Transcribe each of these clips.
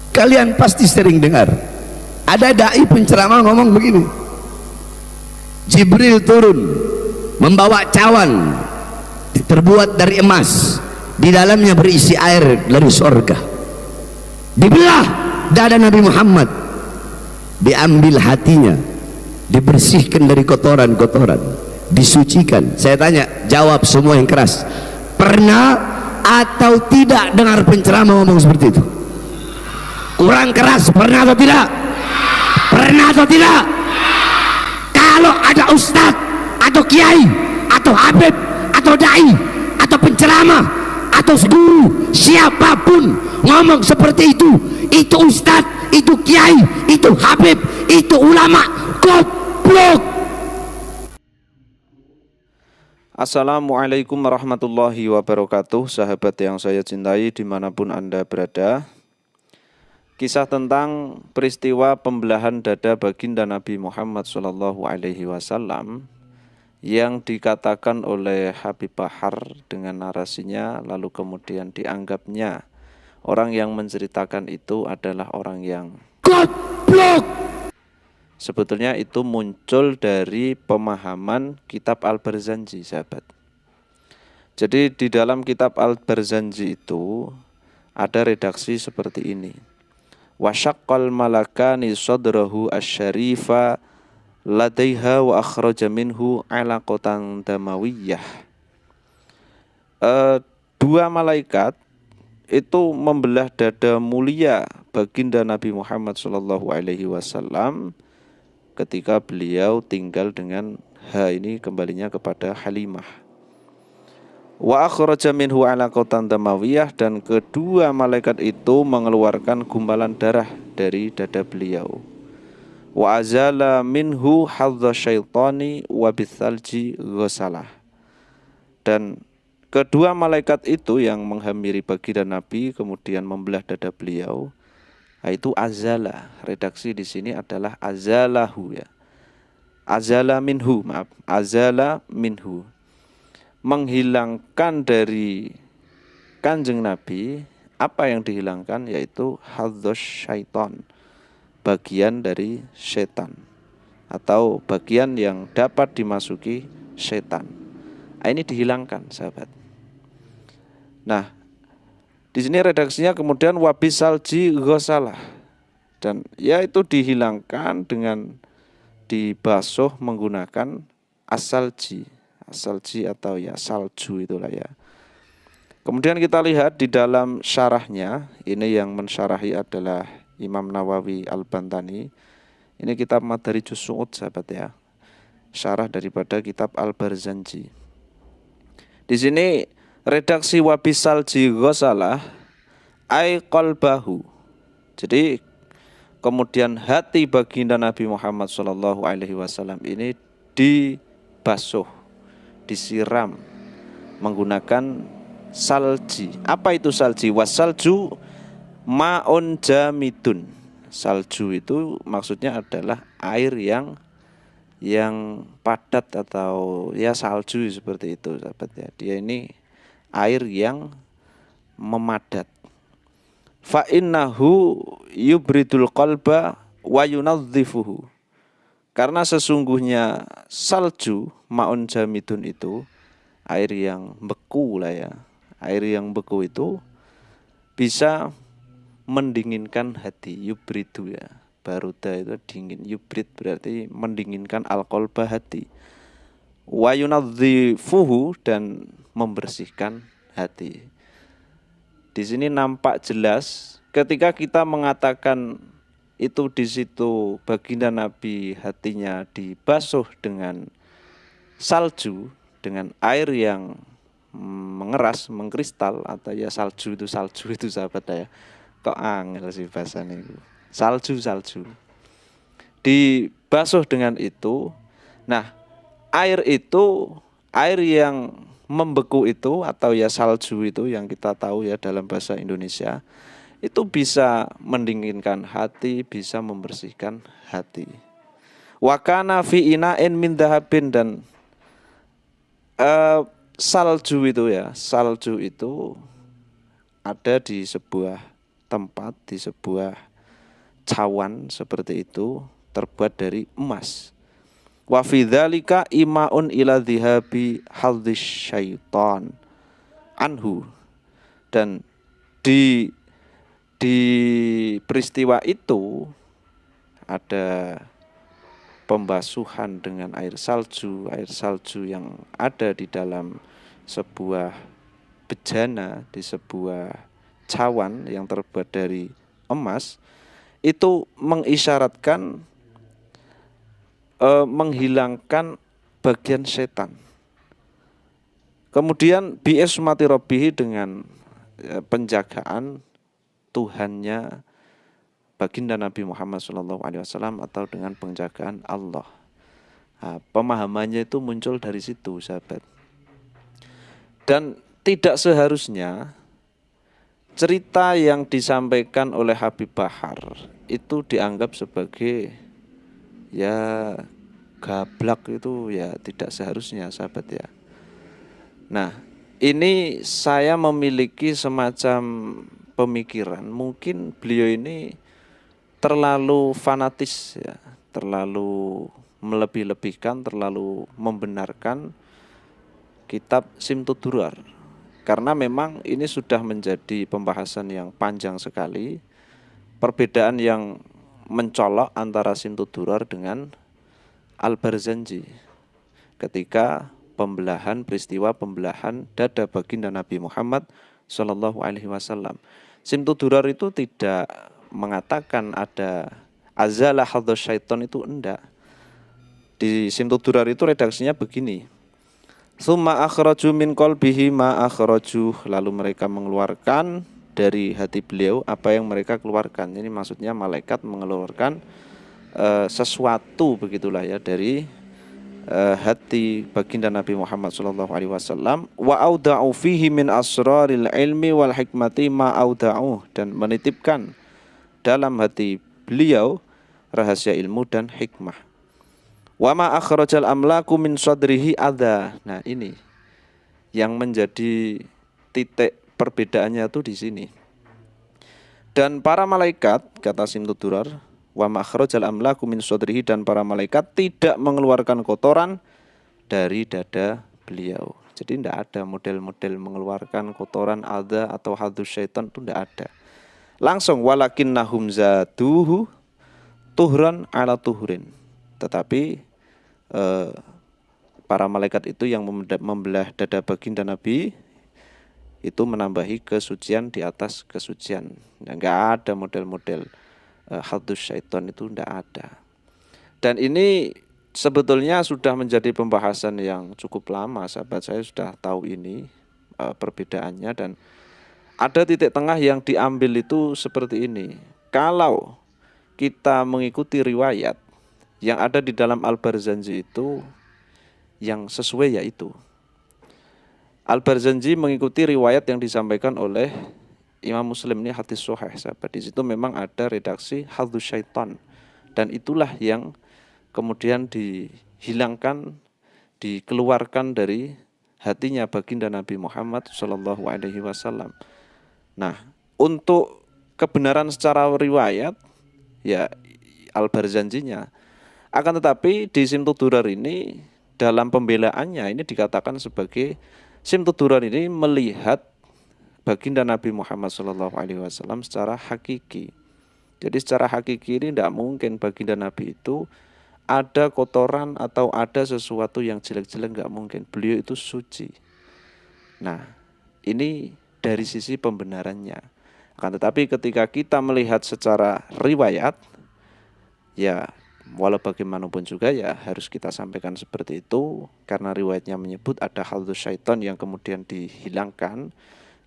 Kalian pasti sering dengar ada dai penceramah ngomong begini, Jibril turun membawa cawan terbuat dari emas, di dalamnya berisi air dari sorga. Dibelah dada Nabi Muhammad, diambil hatinya, dibersihkan dari kotoran-kotoran, disucikan. Saya tanya, jawab semua yang keras, pernah atau tidak dengar penceramah ngomong seperti itu? Kurang keras, pernah atau tidak? Pernah atau tidak? Kalau ada ustadz atau kiai atau habib atau dai atau penceramah atau guru siapapun ngomong seperti itu ustadz, itu kiai, itu habib, itu ulama, goblok. Assalamualaikum warahmatullahi wabarakatuh. Sahabat yang saya cintai dimanapun Anda berada, kisah tentang peristiwa pembelahan dada baginda Nabi Muhammad SAW yang dikatakan oleh Habib Bahar dengan narasinya, lalu kemudian dianggapnya orang yang menceritakan itu adalah orang yang goblok. Sebetulnya itu muncul dari pemahaman kitab Al-Barzanji, sahabat. Jadi di dalam kitab Al-Barzanji itu ada redaksi seperti ini. Wasyaqqal malakani sadrahu asyarifa ladaiha wa akhraja minhu alaqatan damawiyah. Dua malaikat itu membelah dada mulia baginda Nabi Muhammad SAW ketika beliau tinggal dengan ini kembalinya kepada Halimah. Wa akhraja minhu alaqatan damawiyah, dan kedua malaikat itu mengeluarkan gumpalan darah dari dada beliau. Wa azala minhu hadza syaitani wa bithalji ghasalah. Dan kedua malaikat itu yang menghampiri baginda Nabi kemudian membelah dada beliau, itu azala. Redaksi di sini adalah azalahu, ya. Azala minhu, maaf, azala minhu. Menghilangkan dari Kanjeng Nabi apa yang dihilangkan, yaitu hadzos syaitan, bagian dari setan atau bagian yang dapat dimasuki setan. Ini dihilangkan, sahabat. Nah, di sini redaksinya kemudian wabisalji ghasalah, dan ya itu dihilangkan dengan dibasuh menggunakan asalji atau ya salju itulah, ya. Kemudian kita lihat di dalam syarahnya, ini yang mensyarahi adalah Imam Nawawi Al-Bantani. Ini kitab Madarijus Su'ud, sahabat, ya. Syarah daripada kitab Al-Barzanji. Di sini redaksi wabisalji ghasalah ai qalbahu. Jadi kemudian hati baginda Nabi Muhammad SAW ini dibasuh, disiram menggunakan salji. Apa itu salji? Wasalju ma'un jamidun. Salju itu maksudnya adalah air yang padat atau ya salju seperti itu, sahabat, ya. Dia ini air yang memadat. Fa innahu yubridul qalba wa yunadzifuhu. Karena sesungguhnya salju ma'un jamidun itu air yang beku lah, ya. Air yang beku itu bisa mendinginkan hati. Yubridu, ya. Baruda itu dingin, yubrid berarti mendinginkan al-qalba, hati. Wa yunadzifuhu, dan membersihkan hati. Di sini nampak jelas ketika kita mengatakan itu di situ baginda Nabi hatinya dibasuh dengan salju, dengan air yang mengeras, mengkristal, atau ya salju itu sahabat, ya. Kok angel sih bahasanya itu. Salju dibasuh dengan itu. Nah, air itu, air yang membeku itu atau ya salju itu yang kita tahu, ya, dalam bahasa Indonesia itu bisa mendinginkan hati, bisa membersihkan hati. Wa kana fi ina'in min dhahabin, dan salju itu, ya, salju itu ada di sebuah tempat, di sebuah cawan seperti itu terbuat dari emas. Wa fi dzalika imaun ila dhihabi hadzis syaitan anhu. Dan di peristiwa itu ada pembasuhan dengan air salju yang ada di dalam sebuah bejana, di sebuah cawan yang terbuat dari emas, itu mengisyaratkan menghilangkan bagian setan. Kemudian bi'ismati rabbihi, dengan penjagaan Tuhannya baginda Nabi Muhammad SAW, atau dengan penjagaan Allah. Nah, pemahamannya itu muncul dari situ, sahabat. Dan tidak seharusnya cerita yang disampaikan oleh Habib Bahar itu dianggap sebagai ya gablak, itu ya tidak seharusnya, sahabat ya. Nah, ini saya memiliki semacam pemikiran, mungkin beliau ini terlalu fanatis ya, terlalu melebih-lebihkan, terlalu membenarkan kitab Simtud Durar. Karena memang ini sudah menjadi pembahasan yang panjang sekali, perbedaan yang mencolok antara Simtud Durar dengan Al-Barzanji ketika peristiwa pembelahan dada baginda Nabi Muhammad Shallallahu Alaihi Wasallam. Simtud Durar itu tidak mengatakan ada azalah hadzas syaiton, itu enggak. Di Simtud Durar itu redaksinya begini: Tsumma akhraju min qalbihi ma akhraju, lalu mereka mengeluarkan dari hati beliau apa yang mereka keluarkan. Ini maksudnya malaikat mengeluarkan sesuatu begitulah ya dari hati baginda Nabi Muhammad sallallahu alaihi wasallam. Wa auda'u fihi min asraril ilmi wal hikmati ma auda'u, dan menitipkan dalam hati beliau rahasia ilmu dan hikmah. Wa ma akhrajal amlaku min sadrihi adza. Nah, ini yang menjadi titik perbedaannya itu di sini. Dan para malaikat, kata Simtud Durar, wa ma akhrajal amlaku min sadrihi, dan para malaikat tidak mengeluarkan kotoran dari dada beliau. Jadi tidak ada model-model mengeluarkan kotoran adza atau hadzus syaitan, itu tidak ada. Langsung walakinnahum zaduhu tuhran ala tuhrin. Tetapi para malaikat itu yang membelah dada baginda Nabi itu menambahi kesucian di atas kesucian. Enggak ada model-model hadzus syaitan, itu enggak ada. Dan ini sebetulnya sudah menjadi pembahasan yang cukup lama, sahabat. Saya sudah tahu ini perbedaannya, dan ada titik tengah yang diambil itu seperti ini. Kalau kita mengikuti riwayat yang ada di dalam Al-Barzanji itu, yang sesuai yaitu Al-Barzanji mengikuti riwayat yang disampaikan oleh Imam Muslim, ini hadis sahih, sahabat. Di situ memang ada redaksi hadzus syaitan, dan itulah yang kemudian dihilangkan, dikeluarkan dari hatinya baginda Nabi Muhammad Shallallahu Alaihi Wasallam. Nah, untuk kebenaran secara riwayat ya Al-Barzanjinya. Akan tetapi di Simtud Durar ini, dalam pembelaannya ini dikatakan sebagai Simtud Durar ini melihat baginda Nabi Muhammad SAW secara hakiki. Jadi secara hakiki ini tidak mungkin baginda Nabi itu ada kotoran atau ada sesuatu yang jelek-jelek, nggak mungkin. Beliau itu suci. Nah, ini dari sisi pembenarannya. Akan tetapi ketika kita melihat secara riwayat, ya walau bagaimanapun juga ya harus kita sampaikan seperti itu, karena riwayatnya menyebut ada hadzus syaitan yang kemudian dihilangkan,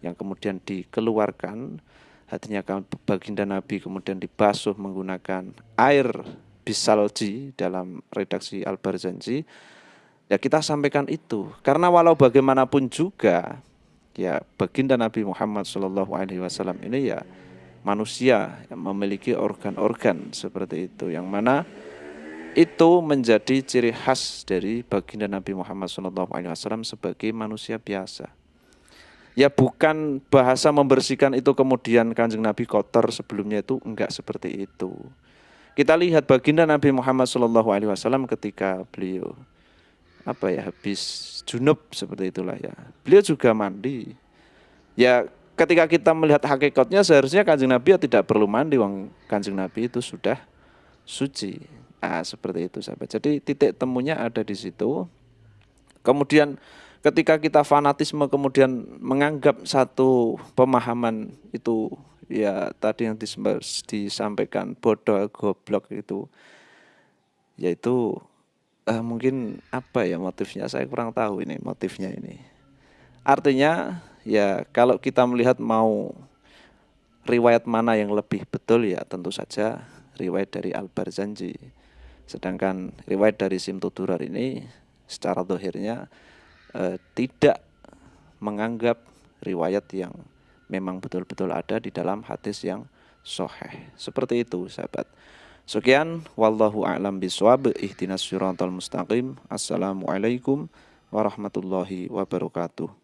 yang kemudian dikeluarkan. Hatinya baginda Nabi kemudian dibasuh menggunakan air bisalji dalam redaksi Al-Barzanji. Ya kita sampaikan itu, karena walau bagaimanapun juga ya baginda Nabi Muhammad SAW ini ya manusia yang memiliki organ-organ seperti itu, yang mana itu menjadi ciri khas dari baginda Nabi Muhammad SAW sebagai manusia biasa. Ya bukan bahasa membersihkan itu kemudian Kanjeng Nabi kotor, sebelumnya itu enggak seperti itu. Kita lihat baginda Nabi Muhammad SAW ketika beliau habis junub seperti itulah ya. Beliau juga mandi. Ya ketika kita melihat hakikatnya seharusnya Kanjeng Nabi ya tidak perlu mandi, wong Kanjeng Nabi itu sudah suci. Seperti itu sahabat. Jadi titik temunya ada di situ. Kemudian ketika kita fanatisme kemudian menganggap satu pemahaman itu ya tadi yang disampaikan bodoh, goblok itu, yaitu mungkin apa ya motifnya, saya kurang tahu ini motifnya ini. Artinya ya kalau kita melihat mau riwayat mana yang lebih betul ya tentu saja riwayat dari Al-Barzanji. Sedangkan riwayat dari Simtudurar ini secara dohirnya tidak menganggap riwayat yang memang betul-betul ada di dalam hadis yang sahih. Seperti itu sahabat. Sekian, wallahu a'lam bishawab. Ihdinas siratal mustaqim. Assalamualaikum warahmatullahi wabarakatuh.